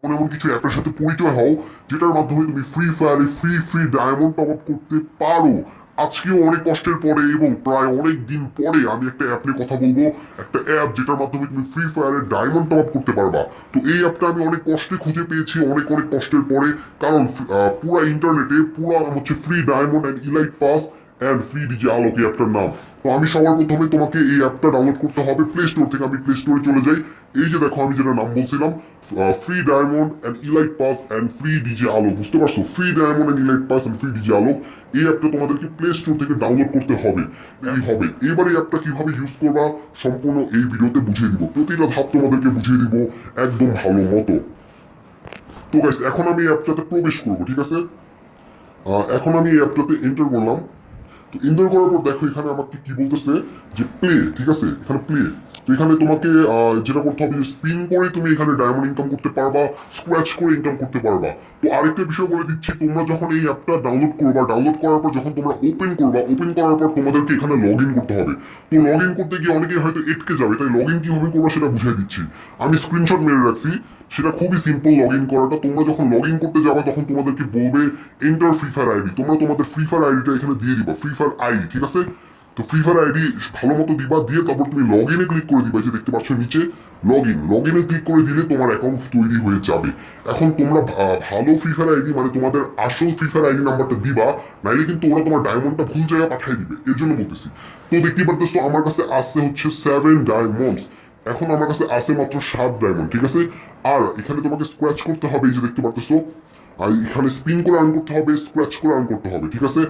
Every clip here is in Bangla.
এমন এমন কিছু অ্যাপের সাথে পরিচয় হও যেটার মাধ্যমে তুমি ফ্রি ফায়ারে ফ্রি ডায়মন্ড টপ আপ করতে পারো। আজকেও অনেক কষ্টের পরে এবং প্রায় অনেক দিন পরে আমি একটা অ্যাপ নিয়ে কথা বলবো, একটা অ্যাপ যেটার মাধ্যমে তুমি ফ্রি ফায়ারে ডায়মন্ড টপ আপ করতে পারবা। তো এই অ্যাপটা আমি অনেক কষ্টে খুঁজে পেয়েছি, অনেক অনেক কষ্টের পরে, কারণ পুরা ইন্টারনেটে পুরা হচ্ছে free diamond and elite pass and free DJ Alok এই অ্যাপটার নাম। তো আমি সবার প্রথমে তোমাকে এই অ্যাপটা ডাউনলোড করতে হবে প্লে স্টোর থেকে। আমি প্লে স্টোরে চলে যাই। এই যে দেখো আমি যেটা নাম বলছিলাম, free diamond and elite pass and free DJ আলো, বুঝতে পারছো? Free diamond and elite pass and free DJ আলো, এই অ্যাপটা তোমাদেরকে প্লে স্টোর থেকে ডাউনলোড করতে হবে। এবার এই অ্যাপটা কিভাবে ইউজ করবা সম্পূর্ণ এই ভিডিওতে বুঝিয়ে দিব, প্রতিটা ধাপ তোমাদেরকে বুঝিয়ে দিব একদম ভালো মতো। তো গাইস, এখন আমি এই অ্যাপটাতে প্রবেশ করবো, ঠিক আছে? এখন আমি এই অ্যাপটাতে এন্টার করলাম। তো এন্টার করার পর দেখো এখানে আমাকে কি বলতেছে যে প্লে, ঠিক আছে? এখানে প্লে। তো এখানে তোমাকে যেটা করতে হবে যে স্পিন করে তুমি এখানে ডায়মন্ড ইনকাম করতে পারবা, স্ক্র্যাচ করে ইনকাম করতে পারবা। তো আরেকটা বিষয় বলে দিচ্ছি, তোমরা যখন এই অ্যাপটা ডাউনলোড করবা, ডাউনলোড করার পর যখন তোমরা ওপেন করবা, ওপেন করার পর তোমাদেরকে এখানে লগ ইন করতে হবে। তো লগ ইন করতে গিয়ে অনেকেই হয়তো এটকে যাবে, তাই লগ ইন কিভাবে করবো সেটা বুঝিয়ে দিচ্ছি। আমি স্ক্রিনশট মেরে রাখছি, সেটা খুবই সিম্পল লগ ইন করাটা। তোমরা যখন লগ ইন করতে যাবা তখন তোমাদেরকে বলবে এন্টার ফ্রি ফায়ার আইডি। তোমরা তোমাদের ফ্রি ফায়ার আইডিটা এখানে দিয়ে দিবা, ফ্রি ফায়ার আইডি, ঠিক আছে? তো ফ্রি ফায়ার আইডি ভালো মতো দিবা, দিয়ে তারপর তুমি লগ ইনে ক্লিক করে দিবা। যে দেখতে পাচ্ছ নিচে লগ ইনে ক্লিক করে দিলে তোমার অ্যাকাউন্ট তৈরি হয়ে যাবে। এখন তোমরা ভালো ফ্রি ফায়ার আইডি মানে তোমাদের আসল ফ্রি ফায়ার আইডি নাম্বারটা দিবা, নাইলে কিন্তু ওরা তোমার ডায়মন্ডটা ভুল জায়গায় পাঠিয়ে দিবে, এর জন্য বলতেছি। তো দেখতে পারতেছো আমার কাছে আছে হচ্ছে 7 ডায়মন্ডস। এখন আমার কাছে আছে মাত্র 7 ডায়মন্ড, ঠিক আছে? আর এখানে তোমাকে স্ক্র্যাচ করতে হবে, এই যে দেখতে পারতেছো। আর এখানে স্পিন করে আর্ন করতে হবে, স্ক্র্যাচ করে আর্ন করতে হবে, ঠিক আছে?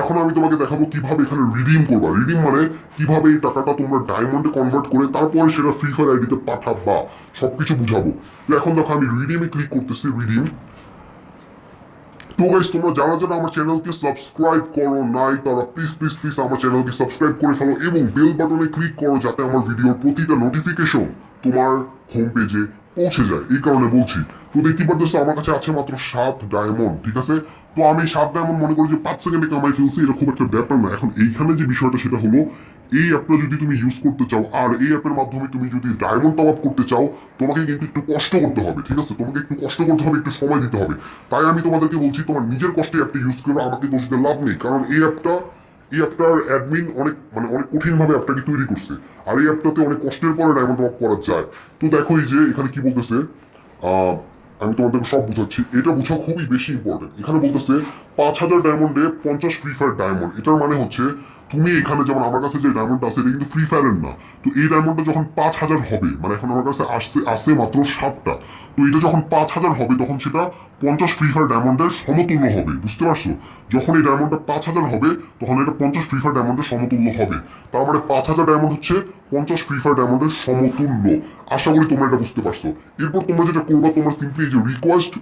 এখন আমি তোমাকে দেখাবো কিভাবে এখানে রিডিম করবা। রিডিম মানে কিভাবে এই টাকাটা তোমরা ডায়মন্ডে কনভার্ট করে তারপরে সেটা ফ্রি ফায়ার আইডিতে পাঠাবা, সবকিছু বুঝাবো। তো এখন দেখো আমি রিডিমে ক্লিক করতেছি, রিডিম। তো গাইস, তোমরা যারা যারা আমার চ্যানেলকে সাবস্ক্রাইব করো নাই তারা প্লিজ প্লিজ প্লিজ আমার চ্যানেলকে সাবস্ক্রাইব করে ফেলো এবং বেল বাটনে ক্লিক করো, যাতে আমার ভিডিওর প্রতিটা নোটিফিকেশন তোমার হোম পেজে পৌঁছে যায়, এই কারণে বলছি। তো দেখতে পারতেছো আমার কাছে আছে মাত্র 7 ডায়মন্ড, ঠিক আছে? তো আমি 7 ডায়মন্ড মনে করি যে 5 সেকেন্ডে কামাই ফেলছি, এটা খুব একটা ব্যাপার না। এখন এইখানে যে বিষয়টা সেটা হলো, এই অ্যাপটা যদি তুমি ইউজ করতে চাও আর এই অ্যাপের মাধ্যমে তুমি যদি ডায়মন্ড টপ আপ করতে চাও, তোমাকে কিন্তু একটু কষ্ট করতে হবে, ঠিক আছে? তোমাকে একটু কষ্ট করতে হবে, একটু সময় দিতে হবে। তাই আমি তোমাদেরকে বলছি তোমার নিজের কষ্টে অ্যাপটা ইউজ করো, আমাকে দোষ দিয়ে লাভ নেই। কারণ এই অ্যাপটার অ্যাডমিন অনেক কঠিন ভাবে অ্যাপটাকে তৈরি করছে। আর এই অ্যাপটাতে অনেক কষ্টের পরে ডায়মন্ড টপ আপ করা যায়। তো দেখো এই যে এখানে কি বলতেছে, আহ আমি তোমাদেরকে সব বুঝাচ্ছি, এটা বোঝা খুবই বেশি ইম্পর্টেন্ট। এখানে বলতেছে 5,000 ডায়মন্ডে 50 ফ্রি ফায়ার ডায়মন্ড। এটার মানে হচ্ছে তুমি এখানে যেমন আমার কাছে যে ডায়মন্ড আছে এটা কিন্তু ফ্রি ফায়ারের না। তো এই ডায়মন্ডটা যখন 5,000 হবে, মানে এখন আমার কাছে আসছে মাত্র 7টা। তো এটা যখন 5,000 হবে তখন সেটা 50 ফ্রি ফায়ার ডায়মন্ডের সমতুল্য হবে, বুঝতে পারছো? যখন এই ডায়মন্ডটা 5,000 হবে তখন এটা 50 ফ্রি ফায়ার ডায়মন্ডের সমতুল্য হবে। তার মানে 5,000 ডায়মন্ড হচ্ছে 50 ফ্রি ফায়ার ডায়মন্ডের সমতুল্য। আশা করি তোমরা এটা বুঝতে পারছো। এরপর তোমরা যেটা করবা, তোমরা সিম্পলি এই যে রিকোয়েস্ট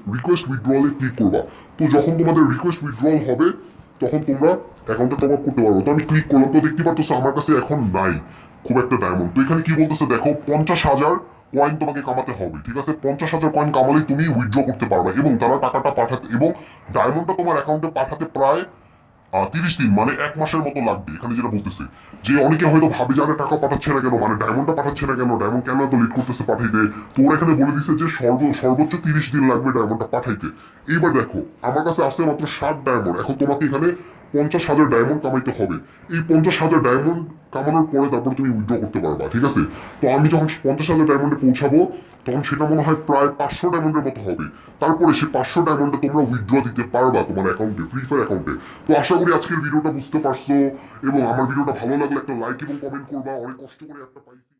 উইথড্রলে ক্লিক করবা। তো যখন তোমাদের রিকোয়েস্ট উইথড্রল হবে তখন তোমরা অ্যাকাউন্টে টপ আপ করতে পারবো। তো আমি ক্লিক করলাম, তো দেখতে পারতেছো আমার কাছে এখন নাই খুব একটা ডায়মন্ড। তো এখানে কি বলতেছে দেখো, 50,000 কয়েন তোমাকে কামাতে হবে, ঠিক আছে? 50,000 কয়েন কামালেই তুমি উইথড্র করতে পারবে এবং তারা টাকাটা পাঠাতে এবং ডায়মন্ডটা তোমার অ্যাকাউন্টে পাঠাতে প্রায় 30 দিন মানে 1 মাসের মতো লাগবে। এখানে যেটা বলতেছে যে অনেকে হয়তো ভাবে যে আরে টাকা পাঠাচ্ছে না কেন, মানে ডায়মন্ডটা পাঠাচ্ছে না কেন, ডায়মন্ড কেন এত লেট করতেছে পাঠাইতে। তো ওরা এখানে বলে দিচ্ছে যে সর্বোচ্চ 30 দিন লাগবে ডায়মন্ডটা পাঠাইতে। এইবার দেখো আমার কাছে আছে মাত্র 7 ডায়মন্ড। এখন তোমাকে এখানে 50,000 ডায়মন্ড কামাইতে হবে। এই 50,000 ডায়মন্ড কামানোর পরে তারপর তুমি উইথড্র করতে পারবা, ঠিক আছে? তো আমি যখন 50,000 ডায়মন্ডে পৌঁছাবো তখন সেটা মনে হয় প্রায় 500 ডায়মন্ডের মতো হবে। তারপরে সে 500 ডায়মন্ডে তোমরা উইথড্র দিতে পারবা তোমার অ্যাকাউন্টে, ফ্রি ফায়ার অ্যাকাউন্টে। তো আশা করি আজকের ভিডিওটা বুঝতে পারছো এবং আমার ভিডিওটা ভালো লাগলে একটা লাইক এবং কমেন্ট করবা। অনেক কষ্ট করে একটা পাইছি।